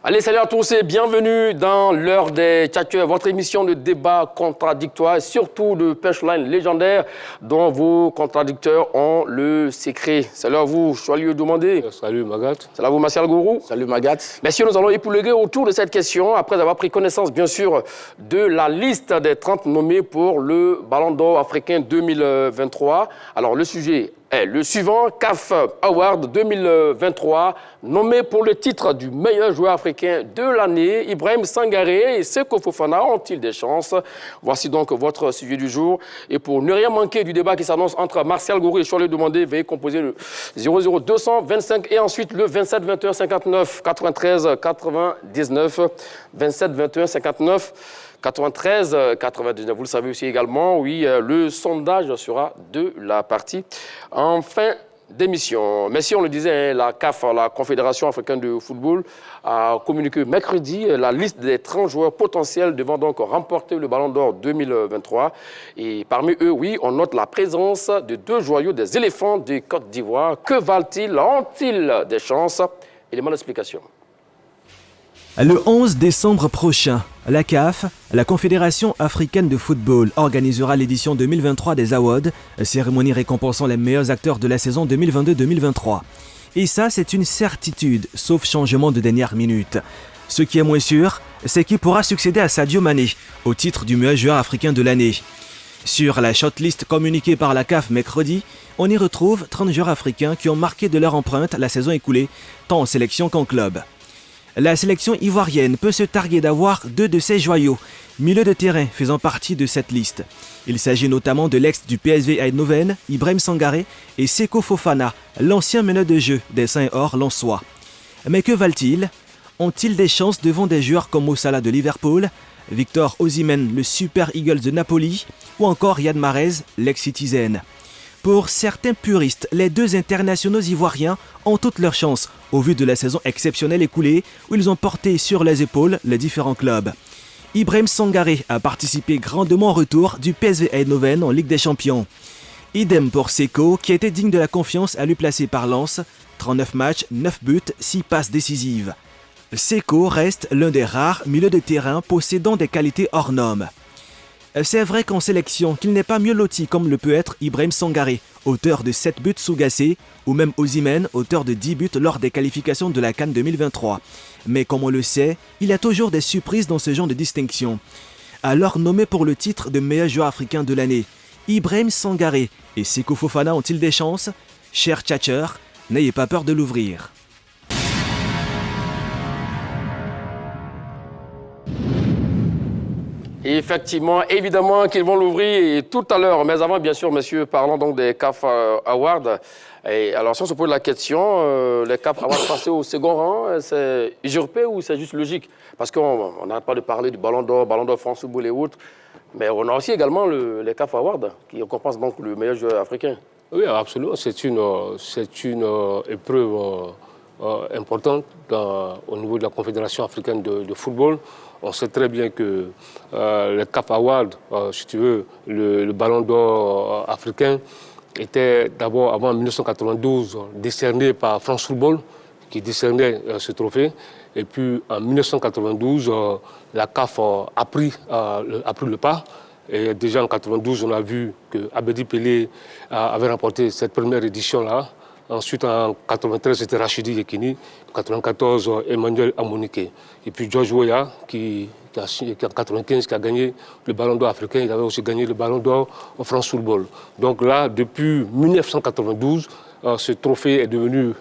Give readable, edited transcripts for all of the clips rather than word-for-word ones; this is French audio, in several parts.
Allez, salut à tous et bienvenue dans l'heure des tchatcheurs, votre émission de débat contradictoire et surtout de punchline légendaire dont vos contradicteurs ont le secret. Salut à vous, Choilieu Demandé. Salut Magat. Salut à vous, Martial Gourou. Salut Magat. Messieurs, nous allons épouléguer autour de cette question après avoir pris connaissance, bien sûr, de la liste des 30 nommés pour le Ballon d'Or africain 2023. Alors, le sujet est le suivant, CAF Award 2023, nommé pour le titre du meilleur joueur africain de l'année, Ibrahim Sangaré et Seko Fofana ont-ils des chances? Voici donc votre sujet du jour. Et pour ne rien manquer du débat qui s'annonce entre Martial Gourou et Choilieu Demandé, veuillez composer le 00225 et ensuite le 27 21 59 93 99 27 21 59 93 99. Vous le savez aussi également, oui, le sondage sera de la partie en fin d'émission. Mais si on le disait, la CAF, la Confédération africaine de football, a communiqué mercredi la liste des 30 joueurs potentiels devant donc remporter le Ballon d'Or 2023. Et parmi eux, oui, on note la présence de deux joyaux des éléphants de Côte d'Ivoire. Que valent-ils? Ont-ils des chances? Élément d'explication. Le 11 décembre prochain, la CAF, la Confédération africaine de football, organisera l'édition 2023 des Awards, cérémonie récompensant les meilleurs acteurs de la saison 2022-2023. Et ça, c'est une certitude, sauf changement de dernière minute. Ce qui est moins sûr, c'est qui pourra succéder à Sadio Mané, au titre du meilleur joueur africain de l'année. Sur la shortlist communiquée par la CAF mercredi, on y retrouve 30 joueurs africains qui ont marqué de leur empreinte la saison écoulée, tant en sélection qu'en club. La sélection ivoirienne peut se targuer d'avoir deux de ses joyaux, milieux de terrain faisant partie de cette liste. Il s'agit notamment de l'ex du PSV Eindhoven, Ibrahim Sangaré, et Seko Fofana, l'ancien meneur de jeu des Saint-Or lensois. Mais que valent-ils? Ont-ils des chances devant des joueurs comme Mo Salah de Liverpool, Victor Osimhen, le Super Eagles de Napoli, ou encore Riyad Mahrez, l'ex-Citizen? Pour certains puristes, les deux internationaux ivoiriens ont toutes leurs chances au vu de la saison exceptionnelle écoulée où ils ont porté sur les épaules les différents clubs. Ibrahim Sangaré a participé grandement au retour du PSV Eindhoven en Ligue des Champions. Idem pour Seko qui était digne de la confiance à lui placer par Lens, 39 matchs, 9 buts, 6 passes décisives. Seko reste l'un des rares milieux de terrain possédant des qualités hors normes. C'est vrai qu'en sélection, qu'il n'est pas mieux loti comme le peut être Ibrahim Sangaré, auteur de 7 buts sous Gassé, ou même Osimhen, auteur de 10 buts lors des qualifications de la CAN 2023. Mais comme on le sait, il y a toujours des surprises dans ce genre de distinction. Alors nommés pour le titre de meilleur joueur africain de l'année, Ibrahim Sangaré et Seko Fofana ont-ils des chances? Chers tchatcheurs, n'ayez pas peur de l'ouvrir. Et effectivement, évidemment qu'ils vont l'ouvrir tout à l'heure. Mais avant, bien sûr, messieurs, parlons donc des CAF Awards. Et alors, si on se pose la question, les CAF Awards passés au second rang, c'est usurpé ou c'est juste logique? Parce qu'on n'arrête pas de parler du Ballon d'Or France Football et autres. Mais on a aussi également les CAF Awards, qui récompensent donc le meilleur joueur africain. Oui, absolument. C'est une épreuve importante au niveau de la Confédération africaine de football. On sait très bien que le CAF Award, si tu veux, le Ballon d'Or africain, était d'abord, avant 1992, décerné par France Football, qui décernait ce trophée. Et puis, en 1992, la CAF a pris le pas. Et déjà en 1992, on a vu que Abedi Pelé avait remporté cette première édition-là. Ensuite, en 1993, c'était Rachidi Yekini. En 1994, Emmanuel Amonike. Et puis George Weah, qui en 1995, qui a gagné le Ballon d'Or africain. Il avait aussi gagné le Ballon d'Or en France Football. Donc là, depuis 1992, ce trophée est devenu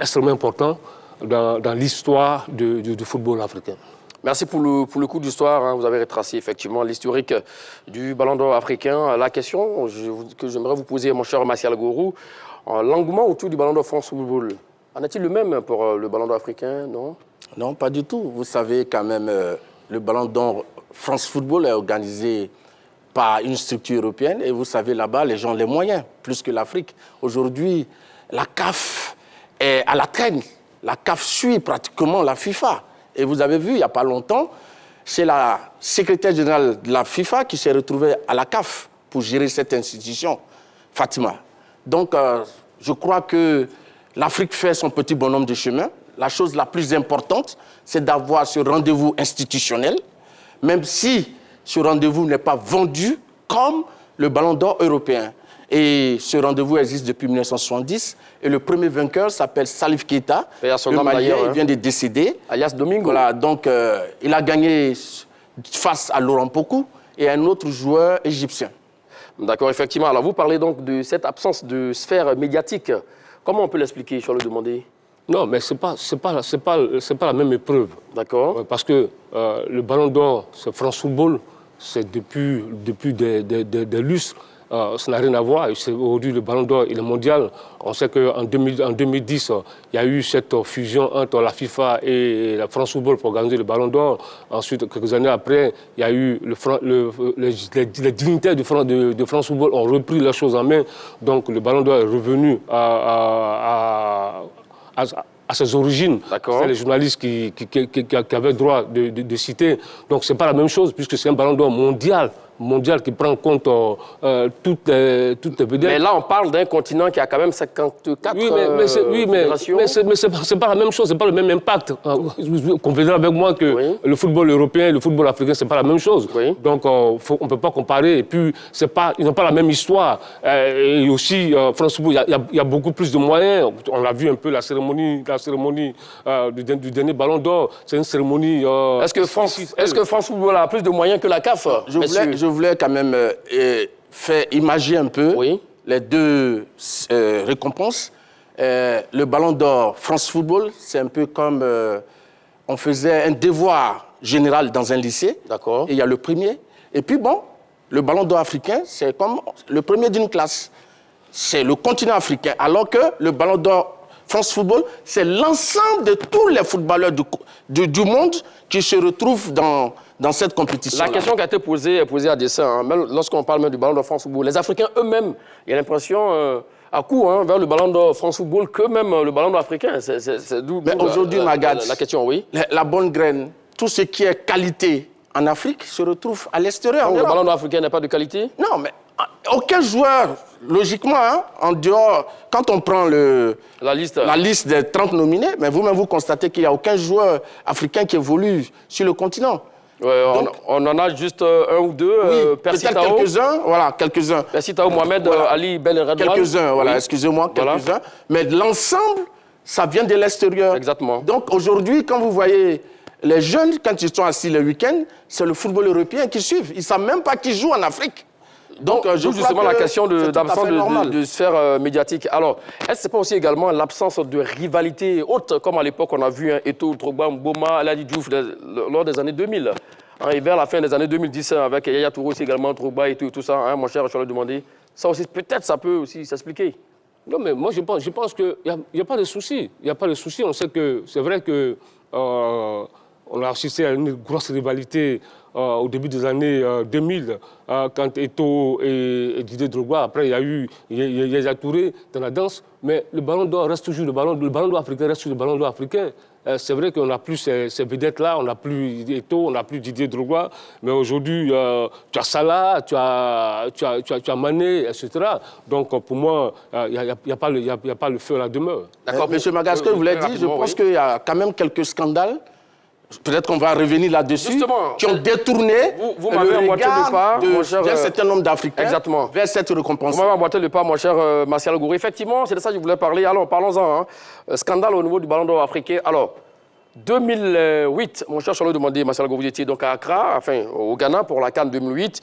extrêmement important dans l'histoire du football africain. Merci pour le coup d'histoire. Hein. Vous avez retracé effectivement l'historique du Ballon d'Or africain. La question que j'aimerais vous poser, mon cher Martial Gourou, l'engouement autour du Ballon d'Or France Football, en est-il le même pour le Ballon d'Or africain, non? Non, pas du tout. Vous savez quand même, le Ballon d'Or France Football est organisé par une structure européenne et vous savez, là-bas, les gens ont les moyens, plus que l'Afrique. Aujourd'hui, la CAF est à la traîne. La CAF suit pratiquement la FIFA. Et vous avez vu, il n'y a pas longtemps, c'est la secrétaire générale de la FIFA qui s'est retrouvée à la CAF pour gérer cette institution, Fatima. Donc, je crois que l'Afrique fait son petit bonhomme de chemin. la chose la plus importante, c'est d'avoir ce rendez-vous institutionnel, même si ce rendez-vous n'est pas vendu comme le Ballon d'Or européen. Et ce rendez-vous existe depuis 1970. Et le premier vainqueur s'appelle Salif Keita. Le Malien, il vient de décéder. Alias Domingo. Voilà, donc il a gagné face à Laurent Pokou et un autre joueur égyptien. D'accord, effectivement. Alors vous parlez donc de cette absence de sphère médiatique. Comment on peut l'expliquer, je vais le demander? Non, mais c'est pas la même épreuve. D'accord. Parce que le Ballon d'Or, c'est France Football, c'est depuis des lustres. Ça n'a rien à voir. Aujourd'hui, le Ballon d'Or et le mondial. On sait qu'en 2010, il y a eu cette fusion entre la FIFA et la France Football pour organiser le Ballon d'Or. Ensuite, quelques années après, il y a eu les dignitaires de France Football ont repris la chose en main. Donc, le Ballon d'Or est revenu à ses origines. C'est les journalistes qui avaient droit de citer. Donc, ce n'est pas la même chose puisque c'est un Ballon d'Or mondial qui prend en compte toutes les vedettes. Mais là, on parle d'un continent qui a quand même 54 fédérations. Mais c'est pas la même chose, c'est pas le même impact. Vous conviendrez avec moi que le football européen et le football africain, c'est pas la même chose. Oui. Donc, on ne peut pas comparer. Et puis, ils n'ont pas la même histoire. Et aussi, France Football, il y a beaucoup plus de moyens. On a vu un peu la cérémonie du dernier Ballon d'Or. C'est une cérémonie... Est-ce que France Football a plus de moyens que la CAF? Je voulais quand même faire imager un peu les deux récompenses. Le Ballon d'Or France Football, c'est un peu comme on faisait un devoir général dans un lycée. D'accord. Et il y a le premier. Et puis bon, le Ballon d'Or africain, c'est comme le premier d'une classe. C'est le continent africain. Alors que le Ballon d'Or France Football, c'est l'ensemble de tous les footballeurs du monde qui se retrouvent dans cette compétition. La question qui a été posée est posée à dessein. Hein. Même lorsqu'on parle même du Ballon d'Or France Football, les Africains eux-mêmes, il y a l'impression à coup vers le Ballon d'Or France Football que même le Ballon d'Or africain. C'est d'où aujourd'hui, Magat, la question, oui. La bonne graine, tout ce qui est qualité en Afrique se retrouve à l'extérieur. Donc le Ballon d'Or africain n'est pas de qualité? Non, mais aucun joueur, logiquement, hein, en dehors, quand on prend la liste des 30 nominés, mais vous-même vous constatez qu'il n'y a aucun joueur africain qui évolue sur le continent. Donc, on en a juste un ou deux, peut-être quelques-uns. Percy Tao, Mohamed Ali Ben Redouane. Quelques-uns, voilà, excusez-moi, quelques-uns. Mais l'ensemble, ça vient de l'extérieur. Exactement. Donc aujourd'hui, quand vous voyez les jeunes, quand ils sont assis le week-end, c'est le football européen qui suivent. Ils ne savent même pas qui joue en Afrique. Donc, justement, la question d'absence de sphère médiatique. Alors, est-ce que ce n'est pas aussi également l'absence de rivalité haute, comme à l'époque, on a vu Eto'o, Drogba, Mboma, Aladi Diouf, lors des années 2000, et vers la fin des années 2010, avec Yaya Touré aussi également, Drogba et tout ça, hein, mon cher, je vais le demander. Ça aussi, peut-être, ça peut aussi s'expliquer. Non, mais moi, je pense qu'il n'y a pas de souci. Il n'y a pas de souci. On sait que c'est vrai que on a assisté à une grosse rivalité au début des années 2000, quand Eto'o et Didier Drogba, après il y a eu Yaya Touré dans la danse, mais le Ballon d'Or reste toujours le Ballon d'Or africain reste toujours le Ballon d'Or africain. C'est vrai qu'on n'a plus ces vedettes-là, on n'a plus Eto'o, on n'a plus Didier Drogba, mais aujourd'hui, tu as Salah, tu as Mané, etc. Donc pour moi, il n'y a pas le feu à la demeure. D'accord, M. Magat, ce que vous voulez dire, je pense qu'il y a quand même quelques scandales. Peut-être qu'on va revenir là-dessus, qui ont détourné le regard d'un certain nombre d'Africains vers cette récompense. Vous m'avez emboîté le pas, mon cher Martial Gourou. Effectivement, c'est de ça que je voulais parler. Alors, parlons-en. Hein. Scandale au niveau du Ballon d'Or africain. Alors, 2008, mon cher Charles demandé, Martial Gourou, était donc à Accra, enfin au Ghana pour la CAN 2008,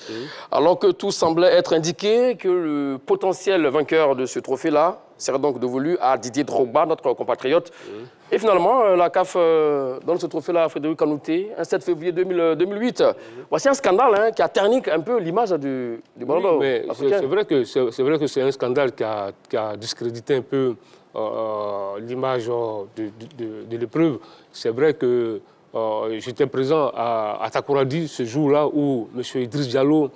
alors que tout semblait être indiqué que le potentiel vainqueur de ce trophée-là serait donc dévolu à Didier Drogba, notre compatriote. Et finalement, la CAF donne ce trophée-là à Frédéric Kanouté, un 7 février 2008. Voici un scandale hein, qui a terni un peu l'image du Ballon d'Or africain. C'est vrai que c'est un scandale qui a discrédité un peu l'image de l'épreuve. C'est vrai que j'étais présent à Takoradi ce jour-là où M. Idriss Diallo,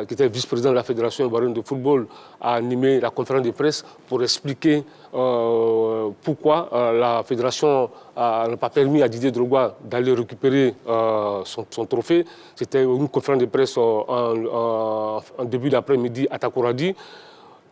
qui était vice-président de la Fédération ivoirienne de football, a animé la conférence de presse pour expliquer pourquoi la Fédération n'a pas permis à Didier Drogba d'aller récupérer son trophée. C'était une conférence de presse en début d'après-midi à Takoradi.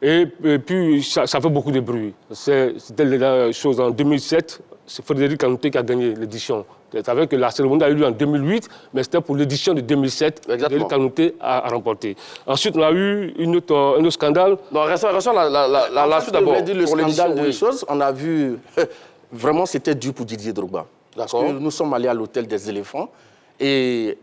Et puis, ça fait beaucoup de bruit. C'était la chose en 2007, c'est Frédéric Kanouté qui a gagné l'édition. Vous savez que la cérémonie a eu lieu en 2008, mais c'était pour l'édition de 2007 que Frédéric Kanouté a remporté. Ensuite, on a eu un autre scandale. Non, restons la suite d'abord. Je vais dire le scandale des choses. On a vu, vraiment, c'était dû pour Didier Drogba. Parce que nous sommes allés à l'hôtel des éléphants et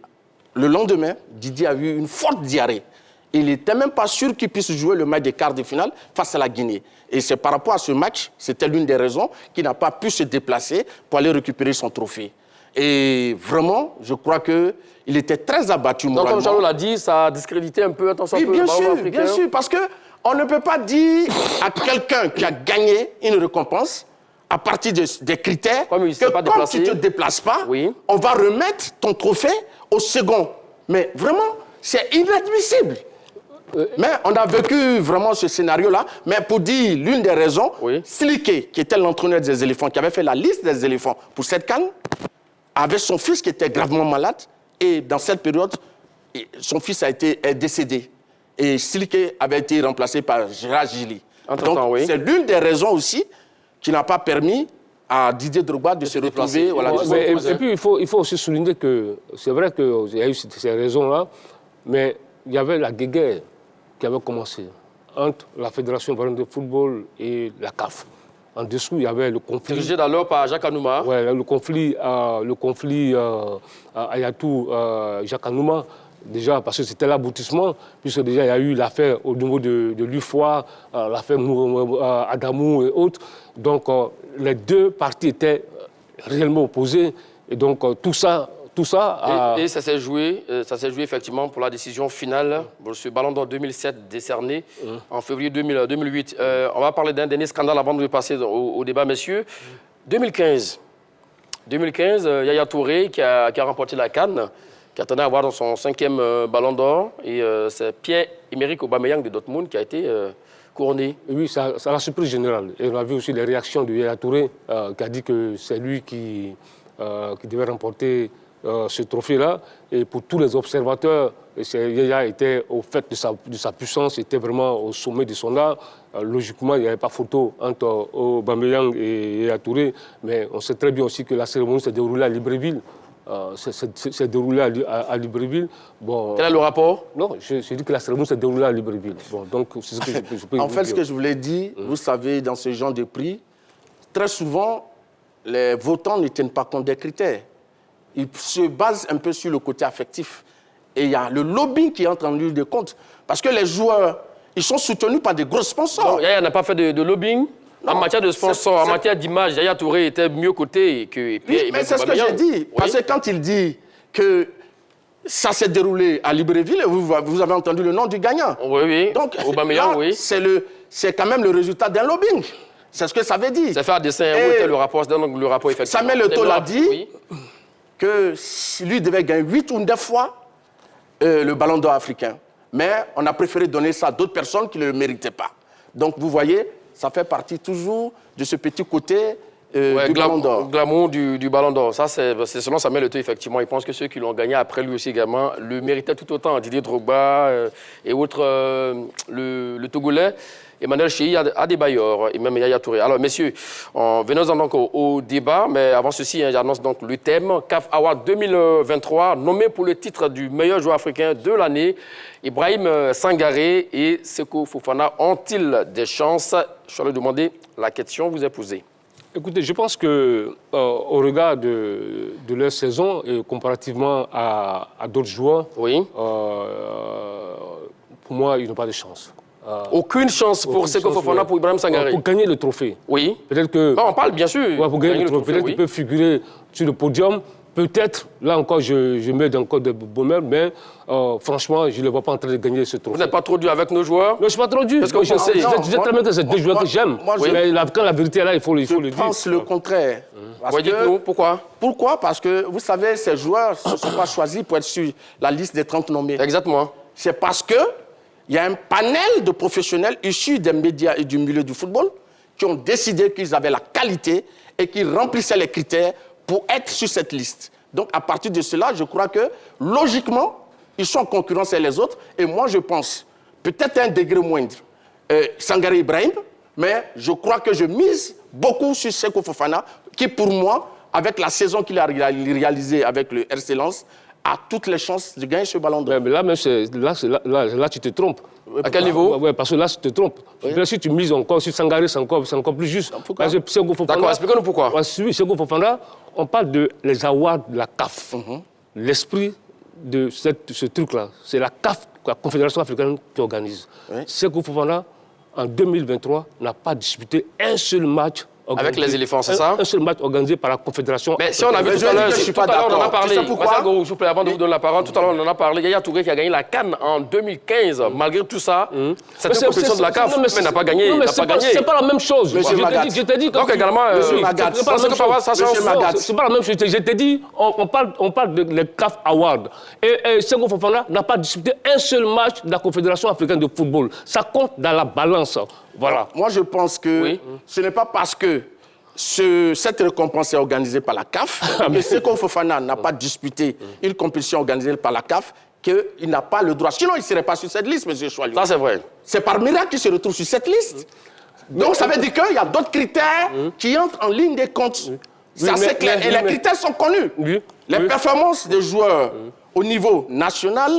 le lendemain, Didier a eu une forte diarrhée. Il n'était même pas sûr qu'il puisse jouer le match des quarts de finale face à la Guinée. Et c'est par rapport à ce match, c'était l'une des raisons qu'il n'a pas pu se déplacer pour aller récupérer son trophée. Et vraiment, je crois qu'il était très abattu moralement. Donc, comme Jean l'a dit, ça a discrédité un peu, attention, oui, bien sûr, parce qu'on ne peut pas dire à quelqu'un qui a gagné une récompense à partir des critères que comme tu ne te déplaces pas, on va remettre ton trophée au second. Mais vraiment, c'est inadmissible. Mais on a vécu vraiment ce scénario-là. Mais pour dire l'une des raisons, Silike, qui était l'entraîneur des éléphants, qui avait fait la liste des éléphants pour cette CAN, avait son fils qui était gravement malade. Et dans cette période, son fils est décédé. Et Silike avait été remplacé par Gérard Gilly. Donc, c'est l'une des raisons aussi qui n'a pas permis à Didier Drogba de se retrouver. Voilà, et puis, il faut aussi souligner que c'est vrai qu'il y a eu ces raisons-là, mais il y avait la guéguerre qui avait commencé entre la Fédération ivoirienne de football et la CAF. En dessous, il y avait le conflit. Dirigé d'alors par Jacques Anouma. Oui, le conflit Ayatou Jacques Anouma, déjà parce que c'était l'aboutissement, puisque déjà il y a eu l'affaire au niveau de l'UFOA, l'affaire Adamou et autres. Donc les deux parties étaient réellement opposées. Et donc tout ça Et ça s'est joué effectivement pour la décision finale pour ce Ballon d'Or 2007 décerné en février 2008. On va parler d'un dernier scandale avant de passer au débat, messieurs. 2015, Yaya Touré qui a remporté la CAN, qui attendait à avoir dans son 5e Ballon d'Or. Et c'est Pierre-Emerick Aubameyang de Dortmund qui a été couronné. Oui, ça a la surprise générale. Et on a vu aussi les réactions de Yaya Touré qui a dit que c'est lui qui devait remporter ce trophée-là. Et pour tous les observateurs, Yaya était au fait de sa puissance, était vraiment au sommet de son art. Logiquement, il n'y avait pas photo entre Aubameyang et Yaya Touré, mais on sait très bien aussi que la cérémonie s'est déroulée à Libreville. S'est déroulé à Libreville. Bon, quel est le rapport? Non, je dis que la cérémonie s'est déroulée à Libreville. Bon, donc, c'est ce que je peux vous dire. En fait, ce que je voulais dire, vous savez, dans ce genre de prix, très souvent, les votants ne tiennent pas compte des critères. Ils se basent un peu sur le côté affectif. Et il y a le lobbying qui entre en ligne de compte. Parce que les joueurs, ils sont soutenus par des gros sponsors. Donc, Yaya n'a pas fait de lobbying? Non, en matière de sponsors, en matière d'image, Yaya Touré était mieux coté que Pierre. Oui, mais c'est ce que j'ai dit. Parce que quand il dit que ça s'est déroulé à Libreville, vous avez entendu le nom du gagnant. Oui. Donc, Aubameyang, là, c'est quand même le résultat d'un lobbying. C'est ce que ça veut dire. C'est fait à dessin. Où était le rapport? Le rapport effectivement. Samuel Eto'o l'a dit que lui devait gagner 8 ou 9 fois le Ballon d'Or africain. Mais on a préféré donner ça à d'autres personnes qui ne le méritaient pas. Donc, vous voyez, ça fait partie toujours de ce petit côté du Ballon d'Or. Glamour du Ballon d'Or. Ça, c'est selon Samuel Eto'o, effectivement. Il pense que ceux qui l'ont gagné après lui aussi également le méritaient tout autant. Didier Drogba et autres, le Togolais. Emmanuel Chéhi, Adebayor et même Yaya Touré. Alors, messieurs, venons-en donc au débat. Mais avant ceci, j'annonce donc le thème. CAF Award 2023, nommé pour le titre du meilleur joueur africain de l'année. Ibrahim Sangaré et Seko Fofana ont-ils des chances? Je vais demander, la question vous est posée. Écoutez, je pense qu'au regard de leur saison et comparativement à d'autres joueurs, pour moi, ils n'ont pas de chance. Aucune chance pour Seko Fofana, pour Ibrahim Sangaré. Pour gagner le trophée. Oui. Peut-être que. On parle bien sûr. Pour gagner le trophée, peut-être qu'il peut figurer sur le podium. Peut-être, là encore, je mets encore de bonheur, mais franchement, je ne le vois pas en train de gagner ce trophée. Vous n'êtes pas trop dur avec nos joueurs? Non, je ne suis pas trop dur. Parce que je sais très bien que c'est deux joueurs que j'aime. Mais quand la vérité est là, il faut le dire. Je pense le contraire. Dites-nous, pourquoi? Pourquoi? Parce que, vous savez, ces joueurs ne se sont pas choisis pour être sur la liste des 30 nommés. Exactement. C'est parce qu'il y a un panel de professionnels issus des médias et du milieu du football qui ont décidé qu'ils avaient la qualité et qu'ils remplissaient les critères pour être sur cette liste. Donc, à partir de cela, je crois que, logiquement, ils sont en concurrence avec les autres. Et moi, je pense, peut-être à un degré moindre, Sangaré Ibrahim, mais je crois que je mise beaucoup sur Seko Fofana, qui pour moi, avec la saison qu'il a réalisée avec le RC Lens, a toutes les chances de gagner ce ballon d'or. Mais là, là, tu te trompes. À quel niveau? Oui, parce que là, tu te trompes. Oui. Si tu mises encore sur Sangaré, c'est encore plus juste. Pourquoi? D'accord, expliquez-nous pourquoi. Oui, Seko Fofana, on parle de les awards de la CAF. L'esprit de ce truc-là, c'est la CAF, la Confédération africaine, qui organise. Oui. Seko Fofana, en 2023, n'a pas disputé un seul match. Avec les éléphants, c'est ça? Un seul match organisé par la Confédération. Mais si on a vu tout à l'heure, on en a parlé. Marcel Gourou, s'il vous plaît, avant de vous donner la parole, tout à l'heure, on en a parlé. Yaya Touré qui a gagné la CAN en 2015. Malgré tout ça, cette compétition de la CAF, mais n'a pas gagné. C'est pas la même chose. Je t'ai dit. Donc également, Monsieur Magat, c'est pas la même chose. Je t'ai dit, on parle de les CAF Awards. Et Seko Fofana n'a pas disputé un seul match de la Confédération africaine de football. Ça compte dans la balance. Voilà. Moi, je pense que ce n'est pas parce que cette récompense est organisée par la CAF que Seko Fofana n'a pas disputé une compétition organisée par la CAF qu'il n'a pas le droit. Sinon, il ne serait pas sur cette liste, M. Choualio. Ça, c'est vrai. C'est par miracle qu'il se retrouve sur cette liste. Donc, ça veut dire qu'il y a d'autres critères qui entrent en ligne des comptes. C'est assez clair. Et les critères sont connus. Les performances des joueurs au niveau national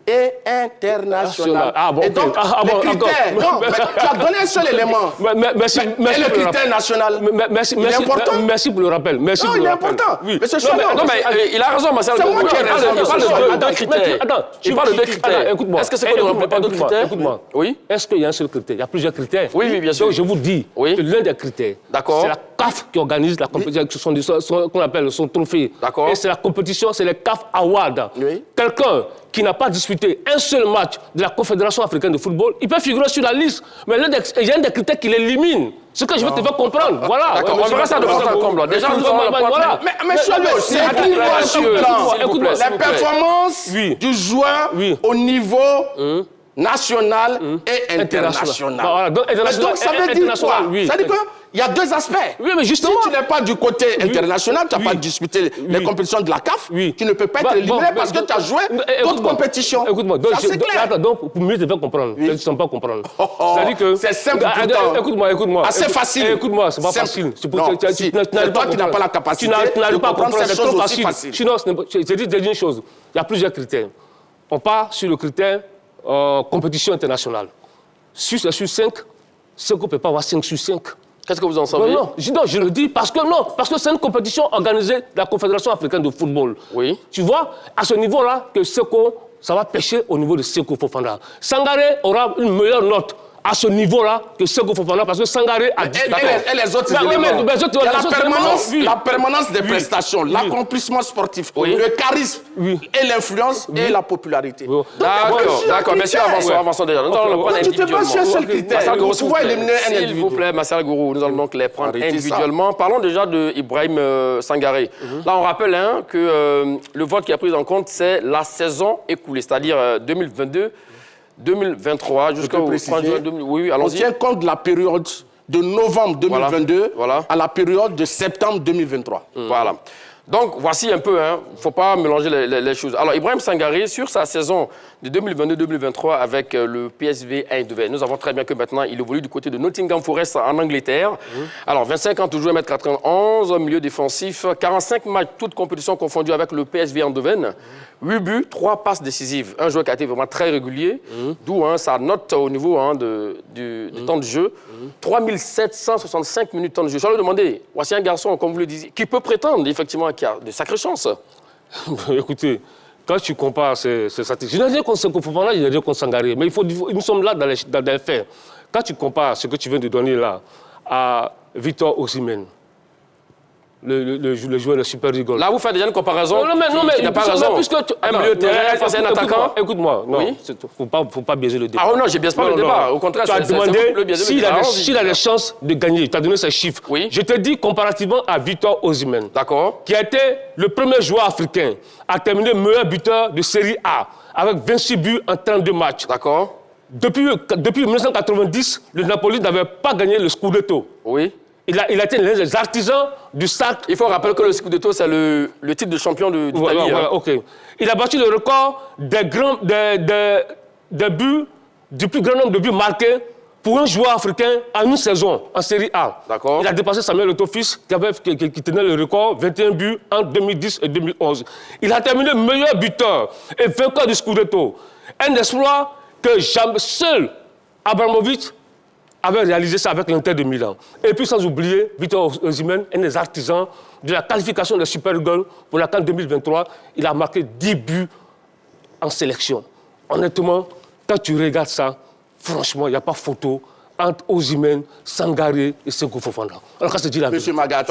et international. Ah bon, et donc, les critères... Non, tu as donné un seul élément. Merci et le critère national, il est important. Merci pour le rappel. Non, il est important. Monsieur Choualio. Non, mais il a raison, Marcel. C'est moi qui ai raison. Il parle de deux critères. Il parle de deux critères. Écoute-moi. Est-ce que c'est qu'on ne remplit pas d'autres critères? Écoute-moi. Oui. Est-ce qu'il y a un seul critère? Il y a plusieurs critères. Oui, bien sûr. Donc, je vous dis que l'un des critères, c'est la CAF qui organise la compétition, qu'on appelle son trophée. D'accord. Et c'est la compétition, c'est les CAF Awards. Quelqu'un qui n'a pas disputé un seul match de la Confédération africaine de football, il peut figurer sur la liste, mais il y a un des critères qui l'élimine. Ce que je veux te faire comprendre. Voilà. D'accord, on verra ça de fond en comble. Déjà, nous allons voilà. Mais Choualio, c'est à quel niveau les performances du joueur au niveau national et international. Voilà. Donc, ça veut dire quoi? Ça veut dire qu'il y a deux aspects. Oui, mais justement. Si tu n'es pas du côté international, tu n'as pas disputé les compétitions de la CAF, tu ne peux pas être éliminé parce que tu as joué d'autres compétitions. Écoute-moi, donc pour mieux te faire comprendre, tu ne sens pas comprendre. C'est-à-dire que... C'est simple Écoute-moi. Assez facile. Écoute-moi, c'est pas facile. C'est toi qui n'as pas la capacité de comprendre ces choses aussi faciles. Sinon, je te dis une chose. Il y a plusieurs critères. On part sur le critère compétition internationale. Sur 5, Seko ne peut pas avoir 5 sur 5. Qu'est-ce que vous en savez? Non, je le dis parce que c'est une compétition organisée de la Confédération africaine de football. Oui. Tu vois, à ce niveau-là, que Seko, ça va pêcher au niveau de Seko Fofana. Sangaré aura une meilleure note à ce niveau-là que Seko Fofana, parce que Sangaré a dit... Et les autres éléments, il y a la permanence des prestations, l'accomplissement sportif, le charisme et l'influence et la popularité. D'accord, messieurs, avançons déjà. Nous allons le prendre individuellement. S'il vous plaît, Marcel Gourou, nous allons donc les prendre individuellement. Parlons déjà de Ibrahim Sangaré. Là, on rappelle que le vote qui a pris en compte, c'est la saison écoulée, c'est-à-dire 2023 jusqu'au 30 juin 2000. Oui, allons-y. On tient compte de la période de novembre 2022 à la période de septembre 2023. Voilà. Donc, voici un peu, il ne faut pas mélanger les choses. Alors, Ibrahim Sangaré, sur sa saison de 2022-2023 avec le PSV Eindhoven, nous avons très bien que maintenant, il évolue du côté de Nottingham Forest en Angleterre. Alors, 25 ans, toujours 1m91, milieu défensif, 45 matchs, toutes compétitions confondues avec le PSV Eindhoven, 8 buts, 3 passes décisives. Un joueur qui a été vraiment très régulier, d'où sa note au niveau du temps de jeu. 3765 minutes de temps de jeu. Je vais le demander, voici un garçon, comme vous le disiez, qui peut prétendre effectivement qu'il a de sacrées chances. Écoutez, quand tu compares ces statistiques, je n'ai rien contre Seko Fofana, je n'ai rien contre Sangaré, mais nous sommes là dans les faits. Quand tu compares ce que tu viens de donner là à Victor Osimhen, le joueur de Super Eagles. Là, vous faites déjà une comparaison. Non, mais il n'a pas raison. Un milieu de terrain face à un attaquant. Écoute-moi, non, faut pas biaiser le débat. Ah non, j'ai biaisé pas le débat. Au contraire, tu as demandé s'il a des chances de gagner. Tu as donné ces chiffres. Oui. Je te dis comparativement à Victor Osimhen. D'accord. Qui a été le premier joueur africain à terminer meilleur buteur de Série A avec 26 buts en 32 matchs. D'accord. Depuis 1990, le Napoli n'avait pas gagné le Scudetto. Oui. Il a été l'un des artisans du sac. Il faut rappeler que le Scudetto, c'est le titre de champion d'Italie. Voilà, OK. Il a battu le record des buts, du plus grand nombre de buts marqués pour un joueur africain, en une saison, en Série A, il a dépassé Samuel Eto'o-Fils, qui tenait le record, 21 buts en 2010 et 2011. Il a terminé meilleur buteur et vainqueur du Scudetto. Un exploit que jamais seul Abramovich avait réalisé ça avec l'Inter de Milan. Et puis sans oublier, Victor Osimhen, un des artisans de la qualification des Super Eagles pour la CAN 2023. Il a marqué 10 buts en sélection. Honnêtement, quand tu regardes ça, franchement, il n'y a pas photo entre Osimhen, Sangaré et Seko Fofana. Alors quand je dis la vérité. Monsieur Magat,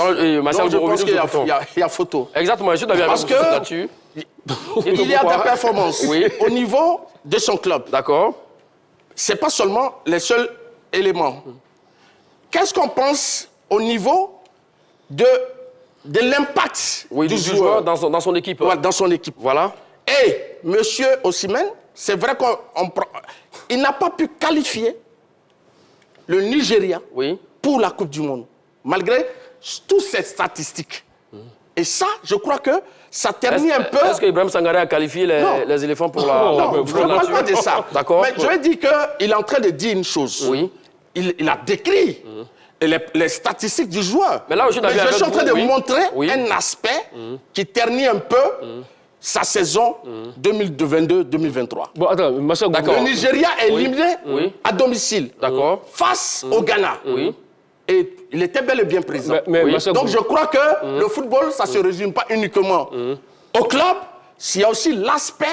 je pense qu'il y a photo. Exactement, je suis d'accord parce que là-dessus. Il y a des performances au niveau de son club. D'accord. Ce n'est pas seulement les seuls éléments. Qu'est-ce qu'on pense au niveau de l'impact du joueur dans son équipe? Dans son équipe. Voilà. Et M. Osimhen, c'est vrai qu'il n'a pas pu qualifier le Nigeria pour la Coupe du Monde, malgré toutes ces statistiques. Et ça, je crois que ça ternit un peu... Est-ce qu'Ibrahim Sangaré a qualifié les éléphants pour la... Non, je ne parle pas de ça. D'accord. Mais je vais dire qu'il est en train de dire une chose. Oui. Il a décrit les statistiques du joueur. Mais là, je suis en train de montrer un aspect qui ternit un peu sa saison 2022-2023. Bon, attends, le Nigeria est éliminé à domicile face au Ghana. Et il était bel et bien présent. Donc je crois que le football, ça ne se résume pas uniquement au club, il y a aussi l'aspect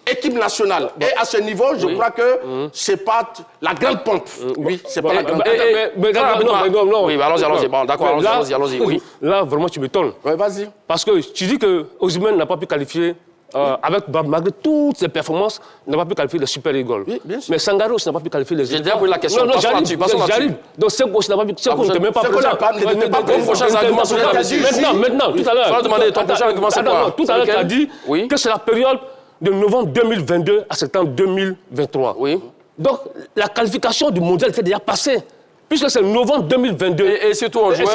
équipe nationale. Et à ce niveau, je crois que ce n'est pas la grande pompe. Oui, c'est pas la grande pompe. Non. Oui, allons-y. D'accord, allons-y. Oui. Là, vraiment, tu m'étonnes. Oui, vas-y. Parce que tu dis que Osimhen n'a pas pu qualifier, malgré toutes ses performances, n'a pas pu qualifier les Super Eagles. Oui, bien sûr. Mais Sangaré aussi n'a pas pu qualifier les... J'ai déjà posé la question. Non, j'arrive. Donc, Seko aussi n'a pas pu... Seko ne te met pas présent. Maintenant, tout à l'heure. Tu vas demander ton prochain argument, c'est quoi? Tout à l'heure, tu as dit que c'est la période de novembre 2022 à septembre 2023. Oui. Donc, la qualification du mondial était déjà passée. Puisque c'est novembre 2022. Et surtout en juin.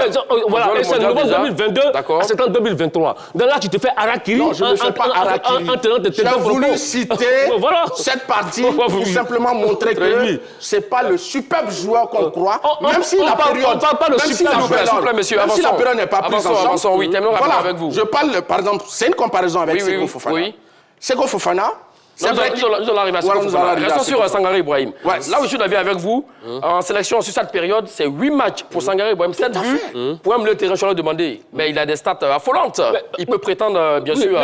Voilà, et c'est novembre 2022 à septembre 2023. Donc là, tu te fais harakiri. Non, je ne me fais pas harakiri. J'ai voulu citer cette partie pour simplement montrer que ce n'est pas le superbe joueur qu'on croit, même si la période... On ne parle pas de superbe joueur, monsieur. Même si la période n'est pas prise en charge. Oui, terminons avec vous. Je parle, par exemple, c'est une comparaison avec Seko Fofana. Seko Fofana... Nous allons arriver à Seko Fofana. Restons sur Sangaré Ibrahim. Là où je suis d'accord avec vous, en sélection sur cette période, c'est 8 matchs pour Sangaré Ibrahim, 7 buts. Pour un milieu de terrain, je l'ai demandé. Mais il a des stats affolantes. Il peut prétendre, bien sûr...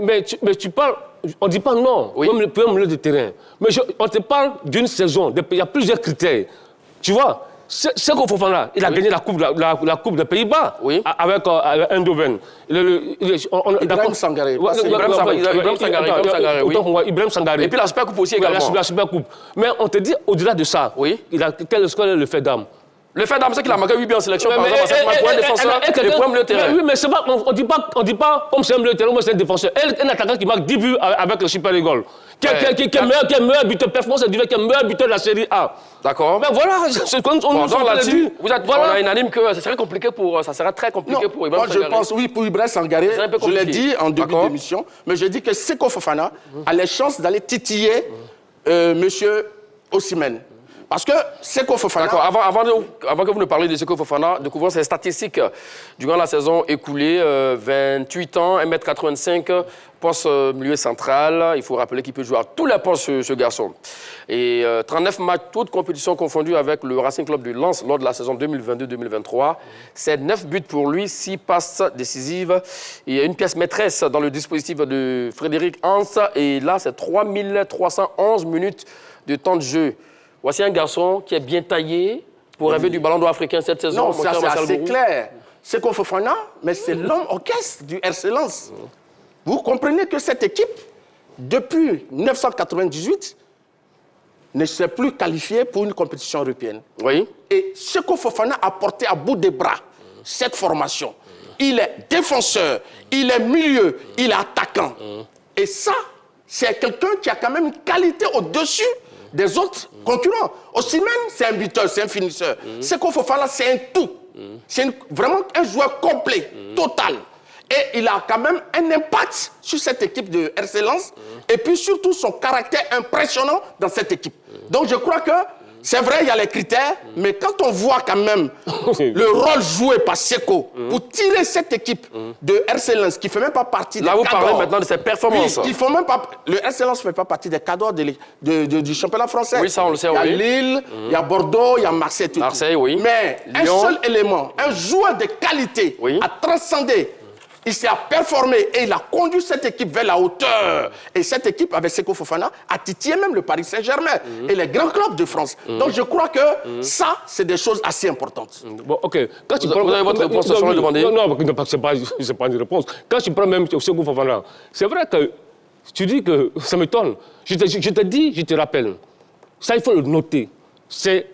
Mais tu parles... On ne dit pas non pour un milieu de terrain. Mais on te parle d'une saison. Il y a plusieurs critères. Tu vois, Seko Fofana, il a gagné la coupe des Pays-Bas avec Eindhoven. Ibrahim Sangaré. Ibrahim Sangaré. Et puis la Super Coupe aussi également. La Super Coupe. Mais on te dit, au-delà de ça, quel est le fait d'âme? Le fait d'âme, c'est qu'il a marqué 8 buts en sélection, par exemple, à cette match pour un défenseur et pour un milieu de terrain. Oui, mais c'est pas, on dit pas comme c'est un milieu de terrain, c'est un défenseur. Un attaquant qui marque 10 buts avec le Super Eagles. Qui est meilleur buteur performance, qui est meilleur buteur de la Série A. D'accord. Mais voilà, c'est comme on l'a dit. On a unanime que ça serait compliqué ça serait très compliqué pour Ibrahim Sangaré. Moi, je pense, pour Ibrahim Sangaré, je l'ai dit en début d'émission, mais je dis que Seko Fofana a les chances d'aller titiller monsieur Osimhen. Parce que Seko Fofana... D'accord, avant que vous ne parliez de Seko Fofana, découvrons ses statistiques durant la saison écoulée. 28 ans, 1m85, poste milieu central. Il faut rappeler qu'il peut jouer à tous les postes, ce garçon. Et 39 matchs, toutes compétitions confondues avec le Racing Club de Lens lors de la saison 2022-2023. C'est 9 buts pour lui, 6 passes décisives. Il y a une pièce maîtresse dans le dispositif de Frédéric Hans. Et là, c'est 3311 minutes de temps de jeu. Voici un garçon qui est bien taillé pour rêver du ballon d'or africain cette saison. Non, ça c'est assez clair. Seko Fofana, mais c'est l'homme orchestre du RC Lens. Vous comprenez que cette équipe, depuis 1998, ne s'est plus qualifiée pour une compétition européenne. Oui. Et Seko Fofana a porté à bout des bras cette formation. Il est défenseur, il est milieu, il est attaquant. Et ça, c'est quelqu'un qui a quand même une qualité au-dessus des autres concurrents. Osimhen, c'est un buteur, c'est un finisseur. Seko Fofana, c'est un tout. C'est vraiment un joueur complet, total. Et il a quand même un impact sur cette équipe de RC Lens. Et puis surtout son caractère impressionnant dans cette équipe. Donc je crois que C'est vrai, il y a les critères, mais quand on voit quand même le rôle joué par Seko pour tirer cette équipe de RC Lens, qui ne fait même pas partie des cadres... Là, vous parlez maintenant de ses performances. Oui, le RC Lens ne fait pas partie des cadres du championnat français. Oui, ça on le sait, il y a Lille, il y a Bordeaux, il y a Marseille. Marseille, oui. Mais Lyon. Un seul élément, un joueur de qualité a transcendé. Il s'est performé et il a conduit cette équipe vers la hauteur. Et cette équipe, avec Seko Fofana, a titillé même le Paris Saint-Germain et les grands clubs de France. Donc je crois que ça, c'est des choses assez importantes. Bon, ok. Quand Vous avez votre réponse sur le demander? Non, c'est pas une réponse. Quand tu prends même Seko Fofana, c'est vrai que tu dis que ça m'étonne. Je te rappelle, ça il faut le noter. C'est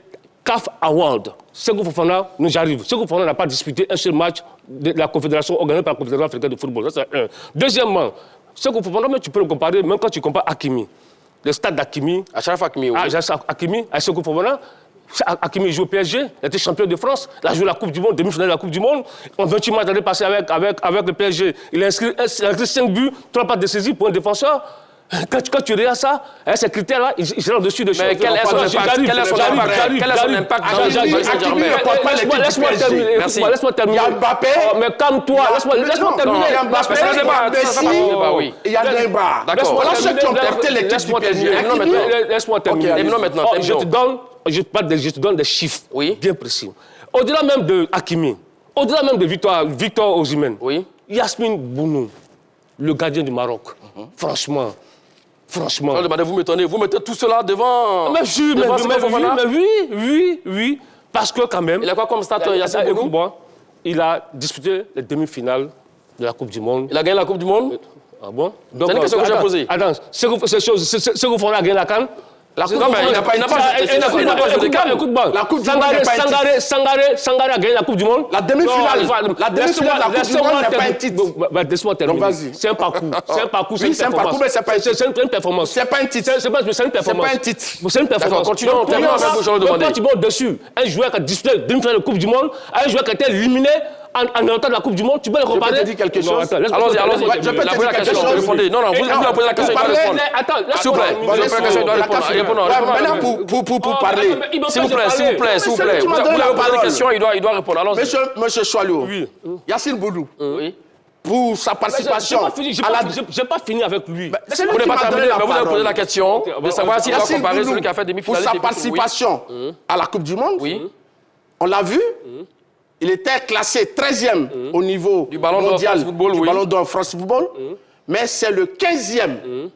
CAF Award. Seko Fofana nous arrive. Seko Fofana n'a pas disputé un seul match de la Confédération organisée par la Confédération africaine de football. Ça, c'est un. Deuxièmement, Seko Fofana, tu peux le comparer, même quand tu compares Hakimi. Le stade d'Hakimi. Achraf Hakimi, oui. Hakimi, à Seko Fofana. Hakimi joue au PSG, il était champion de France, il a joué la Coupe du Monde, demi-finale de la Coupe du Monde. En 28 matchs, il est passé avec le PSG. Il a inscrit 5 buts, 3 passes décisives pour un défenseur. Quand tu regardes ça, ces critères-là, ils sont au-dessus de choses. Mais quel est son impact dans le Paris Saint-Germain? Laisse-moi terminer. Laisse-moi terminer. Il y a Mbappé. Mais calme-toi. Laisse-moi terminer. Il y a Mbappé, il y a Neymar. D'accord. Voilà ceux qui ont porté l'équipe du PSG. Laisse-moi terminer. Terminons maintenant. Je te donne des chiffres bien précis. Au-delà même de Hakimi, au-delà même de Victor Osimhen, Yasmine Bounou, le gardien du Maroc, franchement. Vous m'étonnez, vous mettez tout cela devant... Oui. Parce que quand même... Il a quoi comme stat, Yasmine Bounou? Il a disputé les demi-finales de la Coupe du Monde. Il a gagné la Coupe du Monde? Ah bon? C'est une question que j'ai posée. Attends, ce que vous faites a gagné la CAN? La Coupe du Monde, il n'a pas joué de CAN. La Coupe du Monde n'est pas un titre. Sangare a gagné la Coupe du Monde. La demi-finale de la Coupe du Monde n'est pas un titre. Laisse-moi terminer. Vas-y. C'est un parcours. C'est un parcours, Oui, c'est un parcours, mais c'est pas un titre. C'est une performance. C'est pas un titre. C'est une performance. C'est pas un titre. C'est une performance. D'accord, continuons. Terminons avec vous, je vais demander. Quand tu montes dessus, un joueur qui a disputé demi-finale de Coupe du Monde, un joueur qui a été éliminé en entrant de la Coupe du Monde, tu peux le comparer? Je peux te dire quelque chose. Allons-y. Je peux te dire quelque chose. Répondez. Non, vous lui posez la question, il doit répondre. Attends, S'il vous plaît, vous avez la question, il doit répondre. Maintenant, pour parler. S'il vous plaît. Vous avez posé la question, il doit répondre. Allons-y. Monsieur Choualio, Oui. Yacine Boudou, Oui. pour sa participation J'ai pas fini avec lui. Vous n'avez pas terminé, mais vous avez posé la question de savoir s'il doit Yacine comparer Boudou, celui qui a fait pour demi-finale. sa participation à la Coupe du Monde, on l'a vu, il était classé 13e au niveau Du Ballon d'Or mondial France Football, du oui. Ballon d'Or France Football, mais c'est le 15e,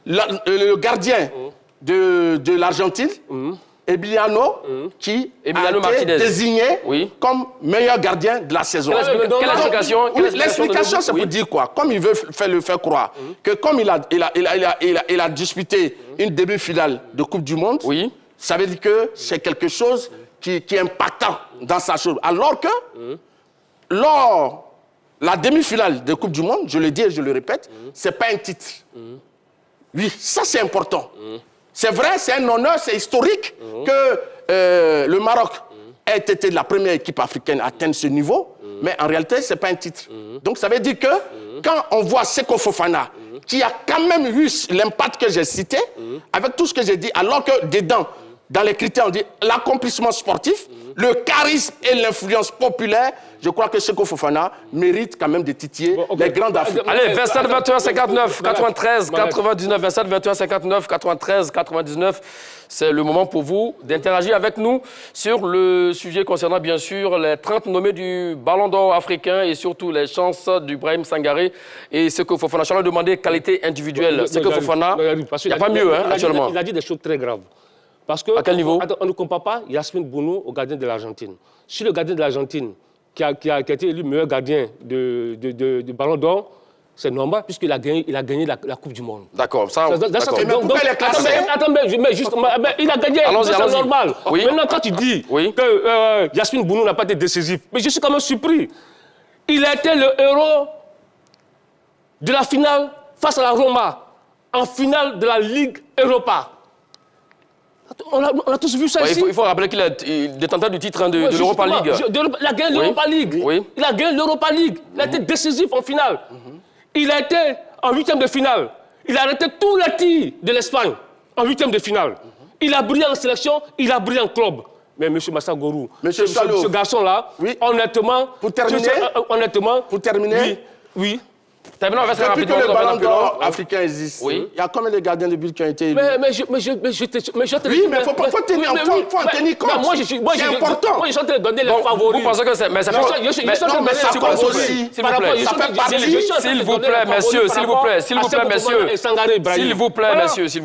le gardien de l'Argentine, Emiliano, qui Emiliano a Martinez. été désigné comme meilleur gardien de la saison. Quelle explication? L'explication, c'est pour dire quoi? Comme il veut le faire croire, que comme il a disputé une demi-finale de Coupe du Monde, ça veut dire que c'est quelque chose qui est impactant dans sa chose. Alors que, lors la demi-finale de Coupe du Monde, je le dis et je le répète, c'est pas un titre. Oui, ça c'est important. C'est vrai, c'est un honneur, c'est historique que le Maroc ait été la première équipe africaine à atteindre ce niveau, mais en réalité, c'est pas un titre. Donc ça veut dire que quand on voit Seko Fofana, qui a quand même eu l'impact que j'ai cité, avec tout ce que j'ai dit, alors que dedans, dans les critères, on dit l'accomplissement sportif, le charisme et l'influence populaire. Je crois que Seko Fofana mérite quand même de titiller les grands d'Afrique. Allez, 27 21 59 93 99, 27 21 59 93 99. C'est le moment pour vous d'interagir avec nous sur le sujet concernant bien sûr les 30 nommés du Ballon d'Or africain et surtout les chances d'Ibrahim Sangaré et Seko Fofana. Je vais demander qualité individuelle. Seko Fofana, il n'y a pas mieux actuellement. Il a dit des choses très graves. Parce que, à quel niveau? On ne compare pas Yasmine Bounou au gardien de l'Argentine. Si le gardien de l'Argentine, qui a été élu meilleur gardien du Ballon d'Or, c'est normal puisqu'il a gagné la Coupe du Monde. D'accord, ça. Mais pourquoi il est classé? Attends, mais juste, il a gagné, c'est normal. Oui. Maintenant, quand tu dis que Yasmine Bounou n'a pas été décisif, mais je suis quand même surpris. Il a été le héros de la finale face à la Roma, en finale de la Ligue Europa. On a tous vu ça ici. Il faut rappeler qu'il est détenteur du titre de l'Europa League. Il a gagné l'Europa League. Oui. Il a gagné l'Europa League. Il a été décisif en finale. Il a été en huitième de finale. Il a arrêté tous les tirs de l'Espagne en huitième de finale. Il a brillé en sélection, il a brillé en club. Mais M. Massa Gorou, ce garçon-là, oui. honnêtement... Pour terminer, oui. Terminons avec ça depuis que rapidement. le ballon d'or africain existe, oui. il y a combien de gardiens de but qui ont été élus? Mais je te oui, mais il faut en tenir compte. C'est important. Moi, je suis en train de donner les favoris. Vous pensez que c'est... Mais c'est pas... Non, mais ça compte aussi. S'il vous plaît. Ça fait partie. S'il vous plaît, messieurs. S'il vous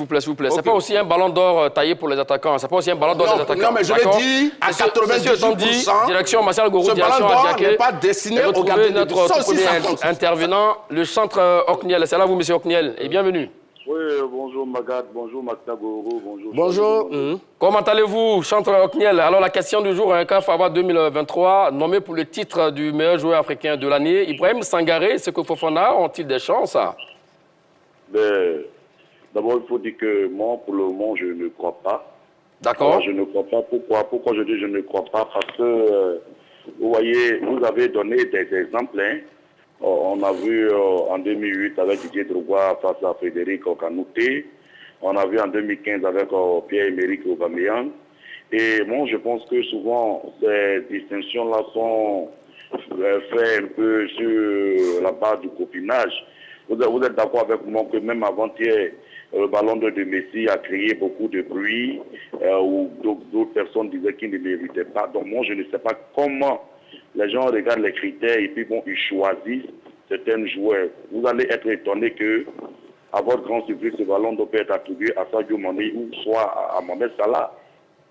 plaît, messieurs. C'est pas aussi un ballon d'or taillé pour les attaquants. C'est pas aussi un ballon d'or des attaquants. Non, mais je l'ai dit à 98%. Direction Martial Gorou, direction Adiaké. n'est pas destiné aux gardiens de but. Ça aussi, ça compte. Intervenant, le centre Okniel. C'est là vous, monsieur Okniel, et bienvenue. Oui, bonjour Magat, bonjour Makta Goro, bonjour. Bonjour. Comment allez-vous, chantre Okniel? Alors, la question du jour, un CAF AWAD 2023, nommé pour le titre du meilleur joueur africain de l'année, Ibrahim Sangaré et Seko Fofana ont-ils des chances? D'abord, il faut dire que moi, pour le moment, je ne crois pas. D'accord. Je ne crois pas. Pourquoi je dis je ne crois pas? Parce que, vous voyez, vous avez donné des exemples, hein. On a vu en 2008 avec Didier Drogba face à Frédéric Kanouté. On a vu en 2015 avec Pierre-Emerick Aubameyang. Et moi, je pense que souvent, ces distinctions-là sont faites un peu sur la base du copinage. Vous êtes d'accord avec moi que même avant-hier, le ballon de Messi a créé beaucoup de bruit, où d'autres personnes disaient qu'il ne méritait pas. Donc moi, je ne sais pas comment les gens regardent les critères et puis bon, ils choisissent certains joueurs. Vous allez être étonné que, à votre grand surprise, ce ballon doit être attribué à Sadio Mané ou soit à Mohamed Salah.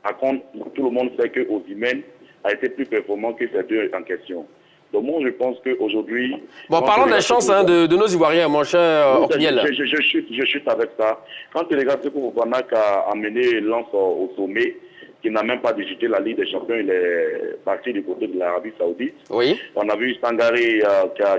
Par contre, tout le monde sait que Osimhen a été plus performant que ces deux en question. Donc moi, je pense qu'aujourd'hui... Bon, parlons des chances de nos Ivoiriens, mon cher Okniel. Je chute avec ça. Quand tu regardes ce que Fofana a amené Lens au sommet, qui n'a même pas disputé la Ligue des Champions, il est parti du côté de l'Arabie Saoudite. Oui. On a vu Sangaré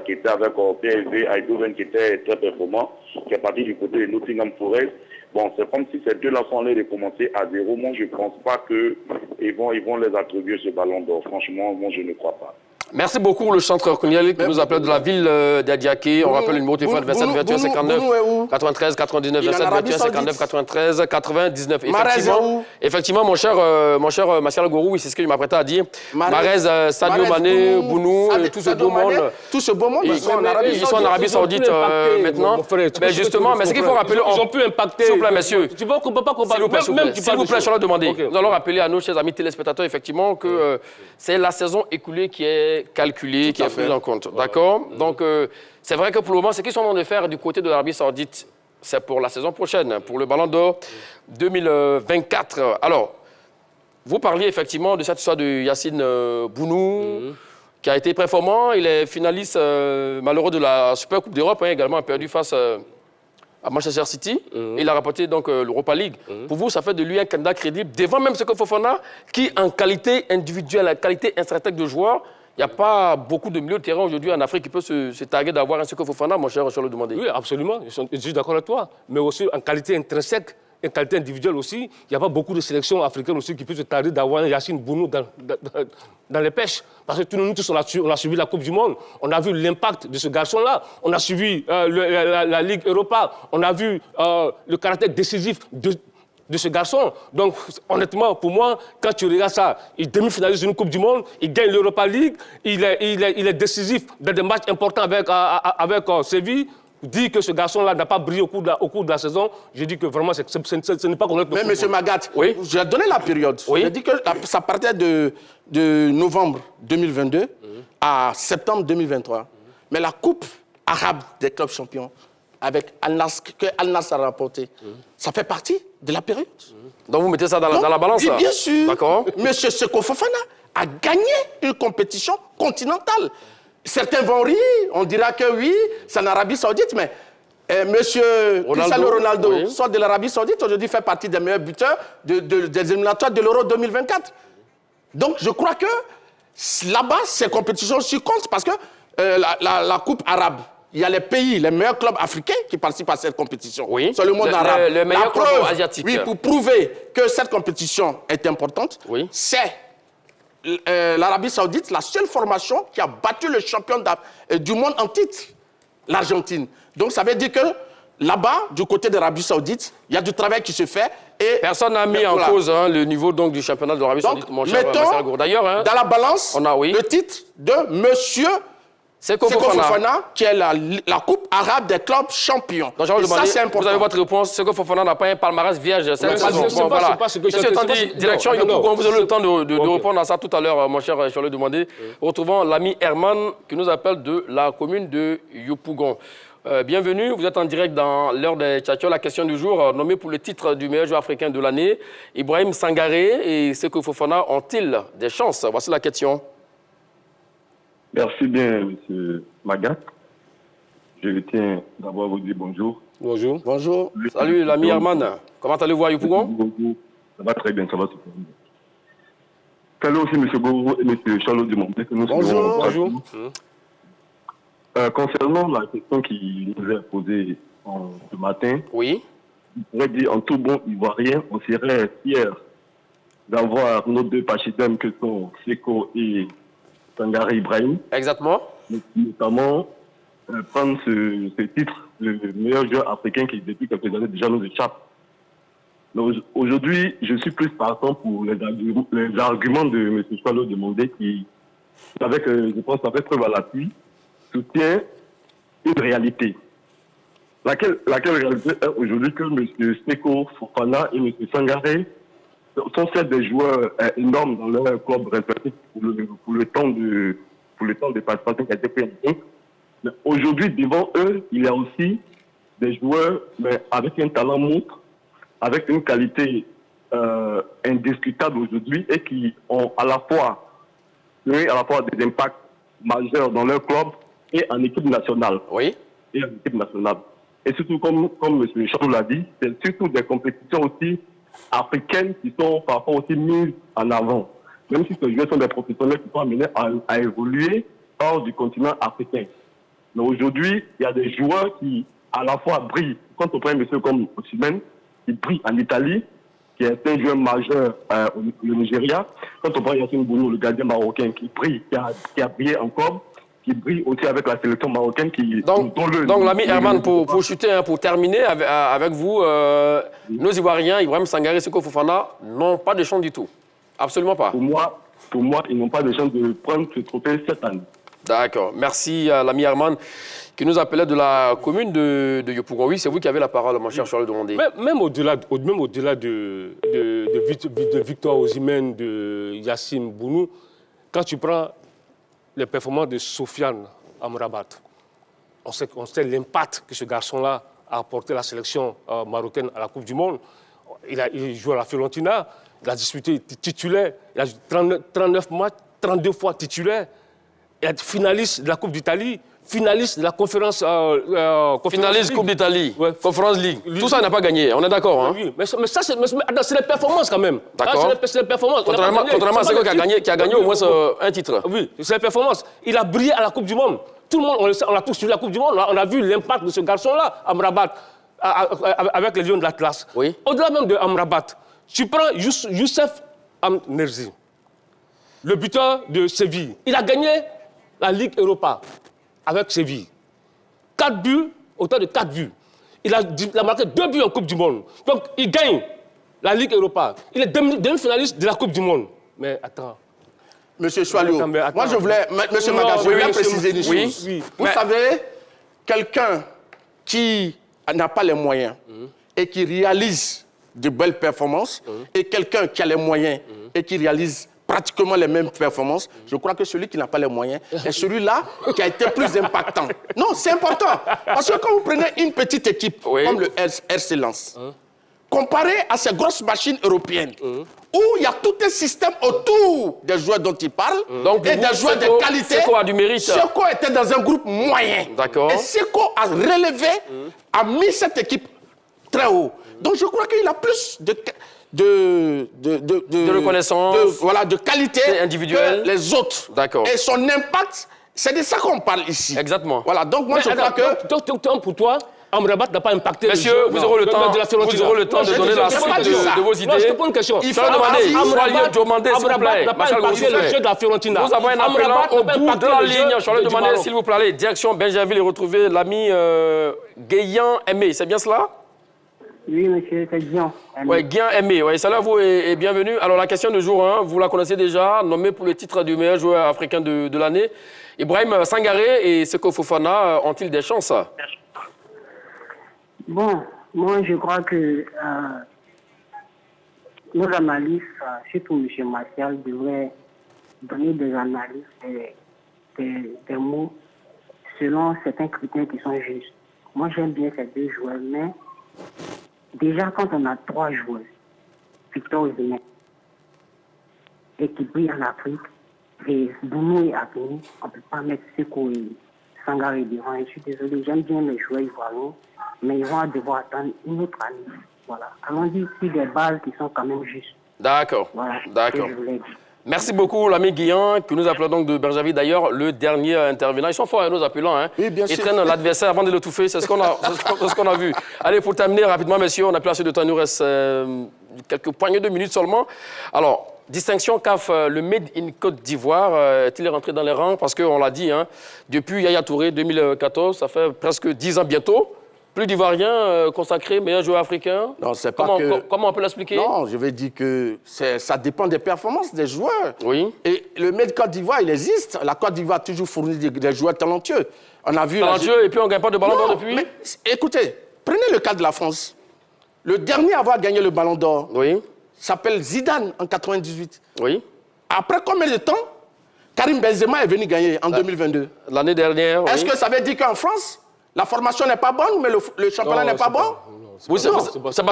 qui était avec PSV, Eindhoven qui était très performant, qui est parti du côté de Nottingham Forest. Bon, c'est comme si ces deux-là sont allés recommencer à zéro. Moi, je ne pense pas qu'ils vont les attribuer ce ballon d'or. Franchement, moi, je ne crois pas. Merci beaucoup, le chantre Okniel, qui nous appelle de la ville d'Adiaké. On rappelle le numéro de téléphone 27 21 59 93 99 27 21 59 93 99. Effectivement, mon cher Martial Gorou, c'est ce que je m'apprêtais à dire. Marez, Sadio Mané, Bounou, tout ce beau monde, ils sont en Arabie Saoudite maintenant. Mais justement, mais ce qu'il faut rappeler... Ils ont pu impacter... S'il vous plaît, messieurs. Tu vois qu'on ne peut pas comparer. S'il vous plaît, je leur demander. Nous allons rappeler à nos chers amis téléspectateurs, effectivement, que c'est la saison écoulée qui est calculée, qui est prise en compte. D'accord? Donc, c'est vrai que pour le moment, ce qu'ils sont en train de faire du côté de l'Arabie Saoudite, c'est pour la saison prochaine, pour le Ballon d'Or 2024. Alors, vous parliez effectivement de cette histoire de Yacine Bounou, qui a été performant. Il est finaliste malheureux de la Super Coupe d'Europe, également perdu face à Manchester City. Il a rapporté donc l'Europa League. Pour vous, ça fait de lui un candidat crédible, devant même Seko Fofana, qui en qualité individuelle, en qualité intrinsèque de joueur, il n'y a pas beaucoup de milieux de terrain aujourd'hui en Afrique qui peut se targuer d'avoir un Seko Fofana, mon cher Charles Demandé. Oui, absolument. Je suis d'accord avec toi. Mais aussi en qualité intrinsèque, en qualité individuelle aussi, il n'y a pas beaucoup de sélections africaines aussi qui peuvent se tarder d'avoir un Yacine Bounou dans les pêches. Parce que nous tous, on a suivi la Coupe du Monde. On a vu l'impact de ce garçon-là. On a suivi la Ligue Europa. On a vu le caractère décisif de ce garçon. Donc, honnêtement, pour moi, quand tu regardes ça, il demi-finalise une Coupe du Monde, il gagne l'Europa League, il est décisif dans des matchs importants avec Séville. Dit que ce garçon-là n'a pas brillé au cours de la saison, je dis que vraiment, ce n'est pas correct. Mais M. Magat, oui? j'ai donné la période. Oui? J'ai dit que ça partait de novembre 2022 à septembre 2023. Mais la Coupe arabe des clubs champions, avec que Al-Nassr a rapporté, ça fait partie de la période. Donc vous mettez ça dans la balance? Bien sûr. D'accord. M. Seko Fofana a gagné une compétition continentale. Certains vont rire, on dira que oui, c'est en Arabie Saoudite, mais Monsieur Cristiano Ronaldo sort de l'Arabie Saoudite, aujourd'hui fait partie des meilleurs buteurs des éliminatoires de l'Euro 2024. Donc je crois que là-bas, ces compétitions aussi comptent parce que la Coupe arabe, il y a les pays, les meilleurs clubs africains qui participent à cette compétition. Oui. C'est le monde arabe. Le meilleur club asiatique. Oui, pour prouver que cette compétition est importante, c'est l'Arabie Saoudite, la seule formation qui a battu le champion du monde en titre, l'Argentine. Donc ça veut dire que là-bas, du côté de l'Arabie Saoudite, il y a du travail qui se fait. Et personne n'a mis en cause le niveau donc, du championnat de l'Arabie Saoudite, mon cher Marcel Gour. D'ailleurs, dans la balance, le titre de Monsieur Seko Fofana, qui est la Coupe arabe des clubs champions. Donc, et ça, c'est important. Vous avez votre réponse. Seko Fofana n'a pas un palmarès vierge. C'est pas ce que je dis. Direction Yopougon, vous aurez le temps de répondre à ça tout à l'heure, mon cher Charles Demandé. Retrouvons l'ami Herman qui nous appelle de la commune de Yopougon. Bienvenue, vous êtes en direct dans l'heure des Tchatchos. La question du jour, nommé pour le titre du meilleur joueur africain de l'année, Ibrahim Sangaré et Seko Fofana ont-ils des chances? Voici la question. Merci bien, M. Magat. Je tiens d'abord à vous dire bonjour. Bonjour. Bonjour. Salut, l'ami Herman. Comment allez-vous à Yopougon? Bonjour. Ça va très bien, ça va super bien. Salut aussi, M. Gourou et M. Charles Dumondé. Bonjour. Bonjour. Concernant la question qui nous est posée ce matin, Oui. je pourrais dire en tout bon ivoirien, on serait fiers d'avoir nos deux pachidèmes que sont Seko et Sangaré Ibrahim. Exactement. Notamment prendre ce titre, le meilleur joueur africain qui depuis quelques années déjà nous échappe. Donc, aujourd'hui, je suis plus partant pour les arguments de M. Charles Demondé qui, je pense, avec preuve à l'appui, soutient une réalité. Laquelle réalité est aujourd'hui que M. Seko Fofana et M. Sangaré sont certes des joueurs énormes dans leur club respectif pour le temps de participation qui a été pris en compte. Mais aujourd'hui, devant eux, il y a aussi des joueurs mais avec un talent montre, avec une qualité indiscutable aujourd'hui et qui ont à la fois des impacts majeurs dans leur club et en équipe nationale. Oui. Et en équipe nationale. Et surtout, comme M. Charles l'a dit, c'est surtout des compétitions aussi africaines qui sont parfois aussi mises en avant. Même si ces joueurs sont des professionnels qui sont amenés à évoluer hors du continent africain. Mais aujourd'hui, il y a des joueurs qui, à la fois, brillent. Quand on prend un monsieur comme Osimhen, qui brille en Italie, qui est un joueur majeur au Nigeria. Quand on prend Yassine Bounou, le gardien marocain, qui brille, qui a brillé encore, qui brille aussi avec la sélection marocaine. Donc l'ami Herman, pour chuter, pour terminer avec vous, nos Ivoiriens, Ibrahim Sangaré et Seko Fofana, n'ont pas de chance du tout. Absolument pas. Pour moi, ils n'ont pas de chance de prendre ce trophée cette année. D'accord. Merci à l'ami Herman qui nous appelait de la commune de Yopougon. Oui, c'est vous qui avez la parole, mon cher Charles Demondé. Même au-delà de Victor Osimhen, de Yassine Bounou, quand tu prends les performances de Sofiane Amrabat, on sait l'impact que ce garçon-là a apporté à la sélection marocaine à la Coupe du Monde. Il joue à la Fiorentina, il a disputé titulaire, il a joué 39 matchs, 32 fois titulaire. Il est finaliste de la Coupe d'Italie, finaliste de la conférence... finaliste Coupe d'Italie, ouais. Conférence League. Tout ça n'a pas gagné, on est d'accord. Hein? Oui, mais ça, c'est les performances quand même. D'accord. C'est les performances. Contrairement à Seko qui a gagné au moins un titre. Oui, c'est les performances. Il a brillé à la Coupe du Monde. Tout le monde, on a tous suivi la Coupe du Monde. On a vu l'impact de ce garçon-là, Amrabat, avec les Lions de l'Atlas. Oui. Au-delà même de Amrabat, tu prends Youssef Amnerzi, le buteur de Séville. Il a gagné la Ligue Europa avec Séville. 4 buts, autant de 4 buts. Il a marqué 2 buts en Coupe du Monde. Donc, il gagne la Ligue Europa. Il est demi-finaliste de la Coupe du Monde. Mais attends. Monsieur Choualou, moi je voulais, Monsieur Magat, je voulais préciser une chose. Oui. Vous savez, quelqu'un qui n'a pas les moyens et qui réalise de belles performances et quelqu'un qui a les moyens et qui réalise pratiquement les mêmes performances, je crois que celui qui n'a pas les moyens est celui-là qui a été plus impactant. Non, c'est important. Parce que quand vous prenez une petite équipe comme le RC Lens, comparé à ces grosses machines européennes, où il y a tout un système autour des joueurs dont il parle, et des joueurs de qualité. Seko a du mérite. Seko était dans un groupe moyen. D'accord. Et Seko a relevé, a mis cette équipe très haut. Donc je crois qu'il a plus de reconnaissance, de qualité individuelle que les autres. D'accord. Et son impact, c'est de ça qu'on parle ici. Exactement. Voilà, donc moi je crois que... Donc pour toi, Amrabat n'a pas impacté. Messieurs, vous aurez le temps de donner la suite de vos idées. Non, je te pose une question. Il faut demander, s'il vous plaît. Amrabat n'a pas impacté le jeu de la Fiorentina. Nous avons un appelant au bout de la ligne. Je vais le demander, s'il vous plaît. Allez, direction Benjerville et retrouver l'ami Guéyan Aimé. C'est bien cela? Oui, monsieur, c'est Guian. Oui, Guian Aimé. Ouais, salut à vous et bienvenue. Alors, la question du jour, hein, vous la connaissez déjà, nommé pour le titre du meilleur joueur africain de l'année. Ibrahim Sangaré et Seko Fofana ont-ils des chances? Bon, moi, je crois que nos analystes, surtout M. Martial, devraient donner des analyses, des mots selon certains critères qui sont justes. Moi, j'aime bien ces deux joueurs, mais déjà, quand on a trois joueurs, Victor Osimhen, et qui brille en Afrique, et Bounou et Akini, on ne peut pas mettre Seko et Sangaré devant. Et je suis désolé, j'aime bien les joueurs ivoiriens, mais ils vont devoir attendre une autre année. Voilà. Allons-y sur des bases qui sont quand même justes. D'accord. Voilà. D'accord. Merci beaucoup, l'ami Guian, que nous appelons donc de Bergerville. D'ailleurs, le dernier intervenant. Ils sont forts, nos appelants. Hein. Oui, bien Ils sûr. traînent l'adversaire avant de l'étouffer. C'est ce qu'on a vu. Allez, pour terminer rapidement, messieurs, on n'a plus assez de temps. Il nous reste quelques poignées de minutes seulement. Alors, distinction CAF, le Made in Côte d'Ivoire, est-il rentré dans les rangs? Parce qu'on l'a dit, hein, depuis Yaya Touré, 2014, ça fait presque 10 ans bientôt. Plus d'Ivoiriens consacrés, meilleur joueur africain. Non, c'est pas comment on peut l'expliquer? Non, je vais dire que ça dépend des performances des joueurs. Oui. Et le Made Côte d'Ivoire, il existe. La Côte d'Ivoire a toujours fourni des joueurs talentueux. On a vu talentueux et puis on ne gagne pas de ballon d'or Non, depuis. Mais, écoutez, prenez le cas de la France. Le dernier à avoir gagné le ballon d'or s'appelle Zidane en 98. Oui. Après combien de temps Karim Benzema est venu gagner en 2022? L'année dernière. Est-ce que ça veut dire qu'en France, la formation n'est pas bonne, mais le championnat n'est pas bon? Oui, c'est pas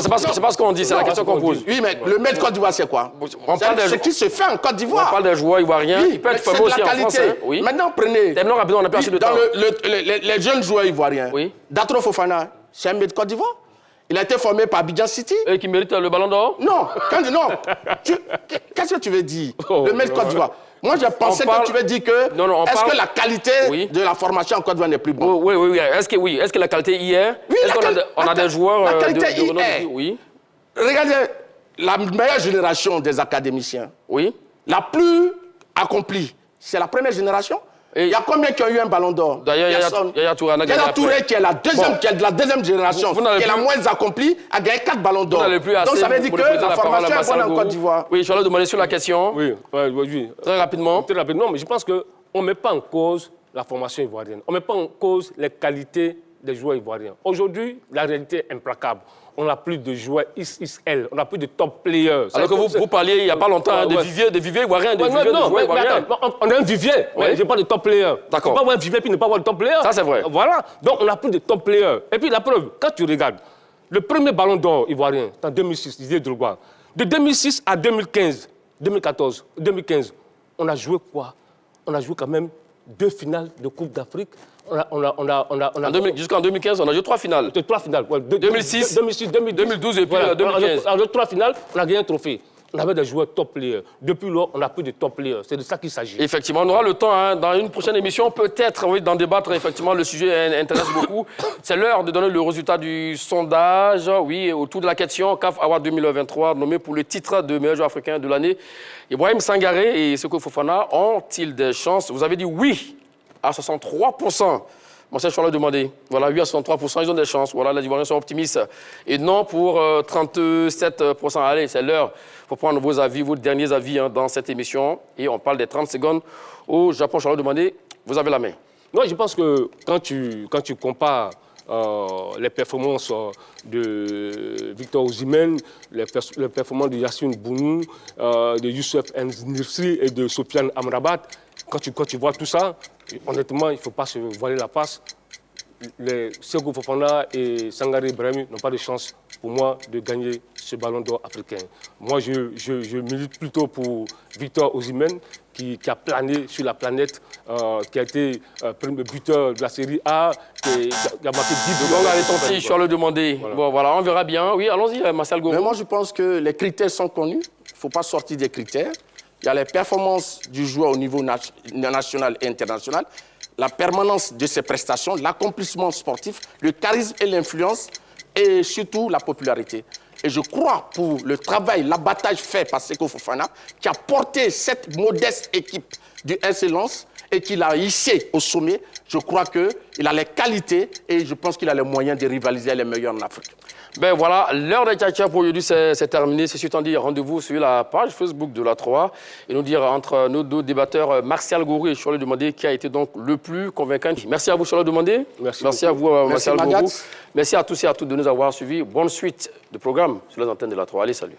ce qu'on dit, c'est la question qu'on pose. Oui, mais le Made Côte d'Ivoire, c'est quoi? C'est qui se fait en Côte d'Ivoire. On parle des joueurs ivoiriens. Oui, Il peut être c'est fameux de aussi la en France. qualité. Hein. Oui. Maintenant, prenez. Terminons rapidement, on a perdu de temps. Dans les jeunes joueurs ivoiriens, Datro Fofana, c'est un Made Côte d'Ivoire. Il a été formé par Abidjan City. Et qui mérite le ballon d'or? Non. Qu'est-ce que tu veux dire? Le Made Côte d'Ivoire. Moi, je pensais que tu veux dire que est-ce que la qualité de la formation en Côte d'Ivoire n'est plus bonne? Oui. Est-ce que la qualité y est? Oui, on a des joueurs la qualité de renom? Oui. Regardez, la meilleure génération des académiciens, la plus accomplie, c'est la première génération. Il y a combien qui ont eu un ballon d'or? D'ailleurs, Yaya Touré qui est la deuxième génération, qui est la moins accomplie, a gagné 4 ballons d'or. Donc ça veut dire que la formation est bonne en Côte d'Ivoire. Oui, je vais demander sur la question. Oui. Très rapidement. Très rapidement, mais je pense qu'on ne met pas en cause la formation ivoirienne. On ne met pas en cause les qualités des joueurs ivoiriens. Aujourd'hui, la réalité est implacable. On n'a plus de joueurs XXL, on n'a plus de top players. Alors que vous parliez il n'y a pas longtemps de viviers ivoiriens, de joueurs ivoiriens. On a un vivier, mais je n'ai pas de top players. D'accord. On ne peut pas avoir un vivier puis ne pas avoir de top players. Ça, c'est vrai. Voilà, donc on n'a plus de top players. Et puis la preuve, quand tu regardes, le premier ballon d'or ivoirien, c'est en 2006, Didier Drogba. De 2006 à 2015, 2014, 2015, on a joué quoi? On a joué quand même 2 finales de Coupe d'Afrique. Jusqu'en 2015, on a joué 3 finales. 3 finales. Ouais, 2006, 2012 et puis 2015. On a joué 3 finales, on a gagné un trophée. On avait des joueurs top players. Depuis lors, on n'a plus de top players. C'est de ça qu'il s'agit. Effectivement, on aura le temps, dans une prochaine émission, peut-être, d'en débattre. Effectivement, le sujet intéresse beaucoup. C'est l'heure de donner le résultat du sondage. Oui, autour de la question CAF Award 2023, nommé pour le titre de meilleur joueur africain de l'année. Ibrahim Sangaré et Seko Fofana ont-ils des chances? Vous avez dit oui à 63%. Moi, c'est ce que je leur ai demandé. Voilà, oui à 63%, ils ont des chances. Voilà, les Ivoiriens sont optimistes. Et non pour 37%. Allez, c'est l'heure. Il faut prendre vos avis, vos derniers avis dans cette émission. Et on parle des 30 secondes au Japon. Je leur ai demandé, vous avez la main. Moi, je pense que quand tu compares les performances de Victor Osimhen, les performances de Yassine Bounou, de Youssef N'Nesri et de Sofiane Amrabat, quand tu vois tout ça, honnêtement, il ne faut pas se voiler la face. Seko Fofana et Sangaré Ibrahim n'ont pas de chance pour moi de gagner ce ballon d'or africain. Moi, je milite plutôt pour Victor Osimhen qui a plané sur la planète, qui a été premier buteur de la Série A, qui a marqué 10 buts. Donc, allez, Tonti, je vais le demander. Voilà. Bon, voilà, on verra bien. Oui, allons-y, Marcel Goro. Mais moi, je pense que les critères sont connus. Il ne faut pas sortir des critères. Il y a les performances du joueur au niveau national et international, la permanence de ses prestations, l'accomplissement sportif, le charisme et l'influence, et surtout la popularité. Et je crois pour le travail, l'abattage fait par Seko Fofana, qui a porté cette modeste équipe du RC Lens et qui l'a hissé au sommet, je crois qu'il a les qualités et je pense qu'il a les moyens de rivaliser les meilleurs en Afrique. Ben voilà, l'heure des tchatcha pour aujourd'hui, c'est terminé. C'est surtout dire rendez-vous sur la page Facebook de la 3 et nous dire entre nos deux débatteurs, Martial Gourou et Charles Demandé, qui a été donc le plus convaincant. Merci à vous, Charles Demandé. Merci à vous, Martial Gourou. Merci à tous et à toutes de nous avoir suivis. Bonne suite de programme sur les antennes de la 3. Allez, salut.